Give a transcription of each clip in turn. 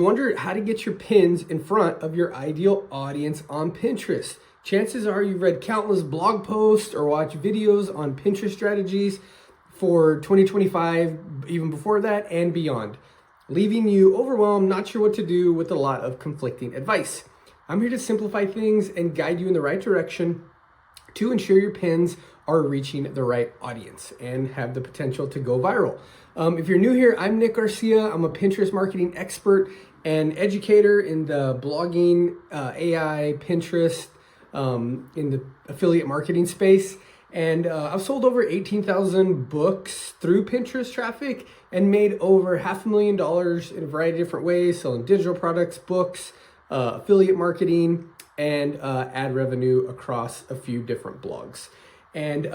Wonder how to get your pins in front of your ideal audience on Pinterest. Chances are you've read countless blog posts or watched videos on Pinterest strategies for 2025, even before that and beyond, leaving you overwhelmed, not sure what to do with a lot of conflicting advice. I'm here to simplify things and guide you in the right direction to ensure your pins are reaching the right audience and have the potential to go viral. If you're new here, I'm Nick Garcia. I'm a Pinterest marketing expert and educator in the blogging, AI, Pinterest, in the affiliate marketing space. And I've sold over 18,000 books through Pinterest traffic and made over $500,000 in a variety of different ways, selling digital products, books, affiliate marketing, and ad revenue across a few different blogs. And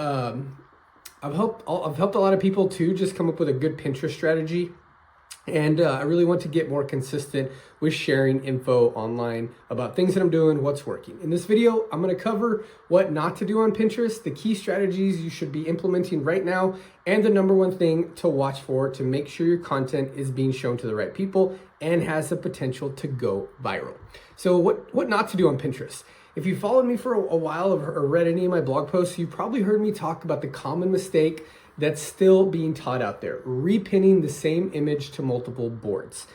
I've helped a lot of people too just come up with a good Pinterest strategy. And I really want to get more consistent with sharing info online about things that I'm doing, what's working. In this video, I'm going to cover what not to do on Pinterest, the key strategies you should be implementing right now, and the number one thing to watch for to make sure your content is being shown to the right people and has the potential to go viral. So what not to do on Pinterest? If you followed me for a while or read any of my blog posts, you've probably heard me talk about the common mistake that's still being taught out there, repinning the same image to multiple boards.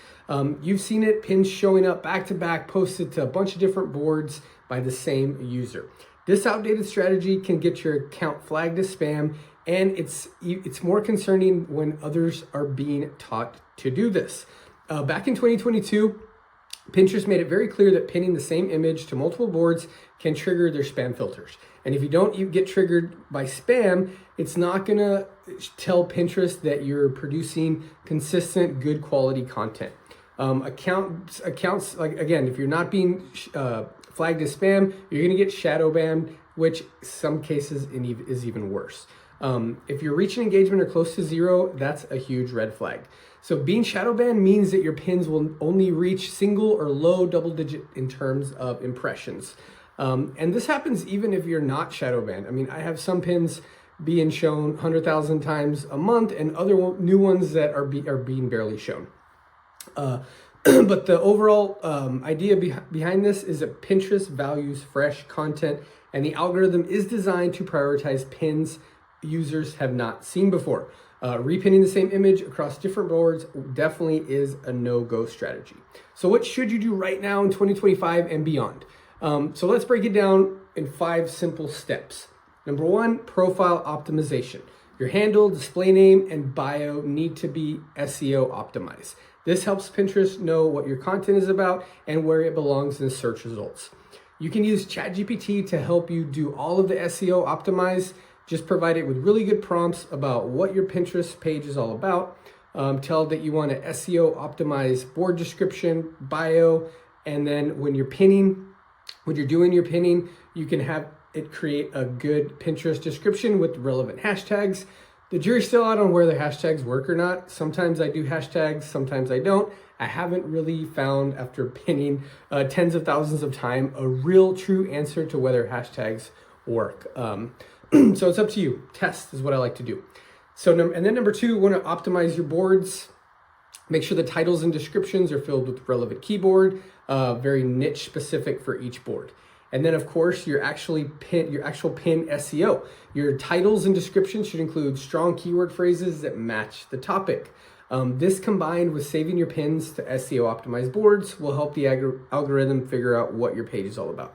You've seen it, pins showing up back to back, posted to a bunch of different boards by the same user. This outdated strategy can get your account flagged as spam, and it's more concerning when others are being taught to do this. Back in 2022, Pinterest made it very clear that pinning the same image to multiple boards can trigger their spam filters. And if you get triggered by spam, it's not gonna tell Pinterest that you're producing consistent, good quality content. Accounts, like again, if you're not being flagged as spam, you're gonna get shadow banned, which some cases is even worse. If you're reaching engagement or close to zero, that's a huge red flag. So being shadow banned means that your pins will only reach single or low double digit in terms of impressions. And this happens even if you're not shadow banned. I mean, I have some pins being shown 100,000 times a month and other new ones that are being barely shown. But the overall idea behind this is that Pinterest values fresh content, and the algorithm is designed to prioritize pins users have not seen before. Repinning the same image across different boards definitely is a no-go strategy. So what should you do right now in 2025 and beyond? So let's break it down in 5 simple steps. Number 1, profile optimization. Your handle, display name, and bio need to be SEO optimized. This helps Pinterest know what your content is about and where it belongs in the search results. You can use ChatGPT to help you do all of the SEO optimize. Just provide it with really good prompts about what your Pinterest page is all about. Tell that you want to SEO optimize board description, bio, and then when you're doing your pinning, you can have it create a good Pinterest description with relevant hashtags. The jury's still out on where the hashtags work or not. Sometimes I do hashtags, sometimes I don't. I haven't really found, after pinning tens of thousands of times, a real true answer to whether hashtags work. So it's up to you. Test is what I like to do. And then number 2, you want to optimize your boards. Make sure the titles and descriptions are filled with relevant keyword, very niche specific for each board. And then of course, your actual pin SEO. Your titles and descriptions should include strong keyword phrases that match the topic. This combined with saving your pins to SEO optimized boards will help the algorithm figure out what your page is all about.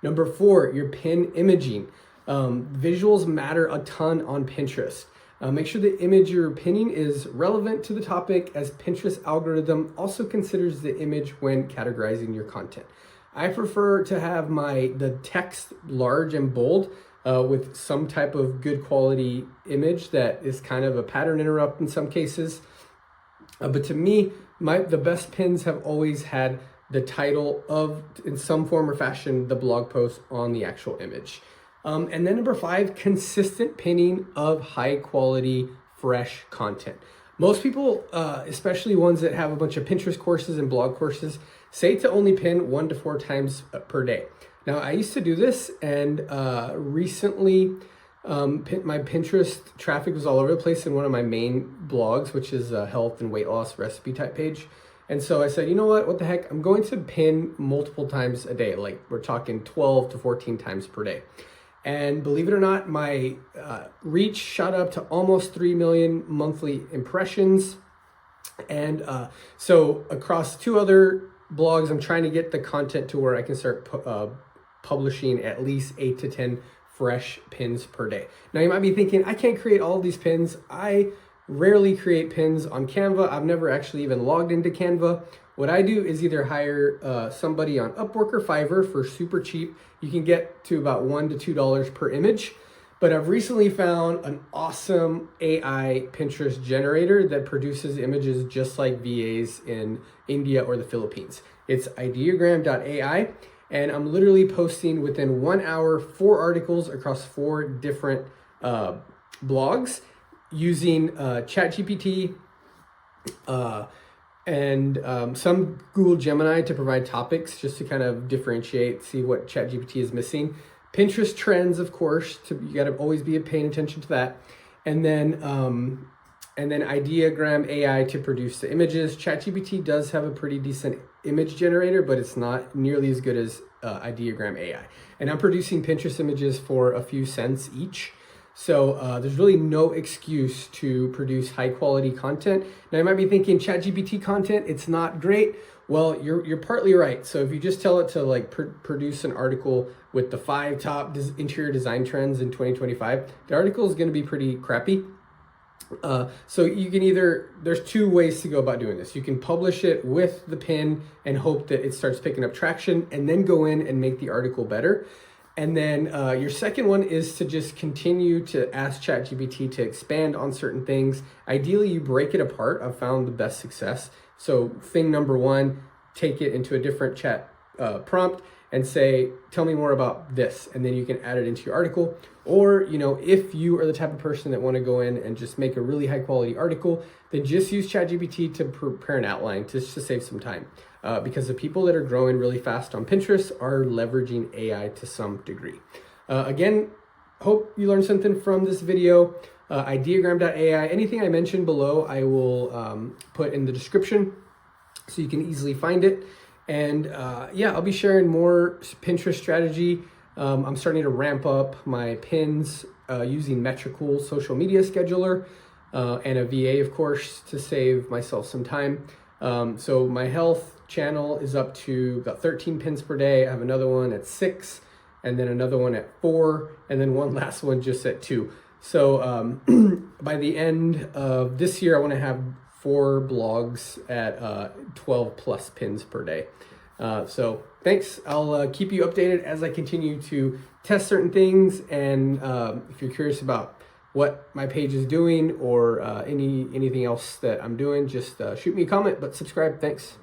Number 4, your pin imaging. Visuals matter a ton on Pinterest. Make sure the image you're pinning is relevant to the topic, as Pinterest algorithm also considers the image when categorizing your content. I prefer to have the text large and bold with some type of good quality image that is kind of a pattern interrupt in some cases. But to me, the best pins have always had the title of, in some form or fashion, the blog post on the actual image. And then number 5, consistent pinning of high quality, fresh content. Most people, especially ones that have a bunch of Pinterest courses and blog courses, say to only pin 1 to 4 times per day. Now, I used to do this, and recently my Pinterest traffic was all over the place in one of my main blogs, which is a health and weight loss recipe type page. And so I said, you know what the heck? I'm going to pin multiple times a day. Like we're talking 12 to 14 times per day. And believe it or not, my reach shot up to almost 3 million monthly impressions. And so across 2 other blogs, I'm trying to get the content to where I can start publishing at least 8 to 10 fresh pins per day. Now you might be thinking, I can't create all these pins. I rarely create pins on Canva. I've never actually even logged into Canva. What I do is either hire somebody on Upwork or Fiverr for super cheap. You can get to about $1 to $2 per image. But I've recently found an awesome AI Pinterest generator that produces images just like VAs in India or the Philippines. It's ideogram.ai, and I'm literally posting within 1 hour 4 articles across 4 different blogs using ChatGPT and some Google Gemini to provide topics just to kind of differentiate, see what ChatGPT is missing. Pinterest trends, of course, you got to always be paying attention to that. And then Ideogram AI to produce the images. ChatGPT does have a pretty decent image generator, but it's not nearly as good as Ideogram AI. And I'm producing Pinterest images for a few cents each. So there's really no excuse to produce high quality content. Now you might be thinking ChatGPT content, it's not great. Well, you're partly right. So if you just tell it to like produce an article with the 5 top interior design trends in 2025, the article is going to be pretty crappy. So you can there's 2 ways to go about doing this. You can publish it with the pin and hope that it starts picking up traction, and then go in and make the article better. And then your second one is to just continue to ask ChatGPT to expand on certain things. Ideally, you break it apart. I've found the best success. So thing number 1, take it into a different chat prompt and say, tell me more about this. And then you can add it into your article. Or, if you are the type of person that want to go in and just make a really high quality article, then just use ChatGPT to prepare an outline just to save some time. Because the people that are growing really fast on Pinterest are leveraging AI to some degree. Again, hope you learned something from this video. Ideogram.ai, anything I mentioned below, I will put in the description so you can easily find it. And I'll be sharing more Pinterest strategy. I'm starting to ramp up my pins using Metricool social media scheduler and a VA, of course, to save myself some time. So my health channel is up to about 13 pins per day. I have another one at 6, and then another one at 4, and then one last one just at 2. So by the end of this year, I want to have 4 blogs at 12 plus pins per day. So thanks. I'll keep you updated as I continue to test certain things. And if you're curious about what my page is doing or anything else that I'm doing, just shoot me a comment, but subscribe. Thanks.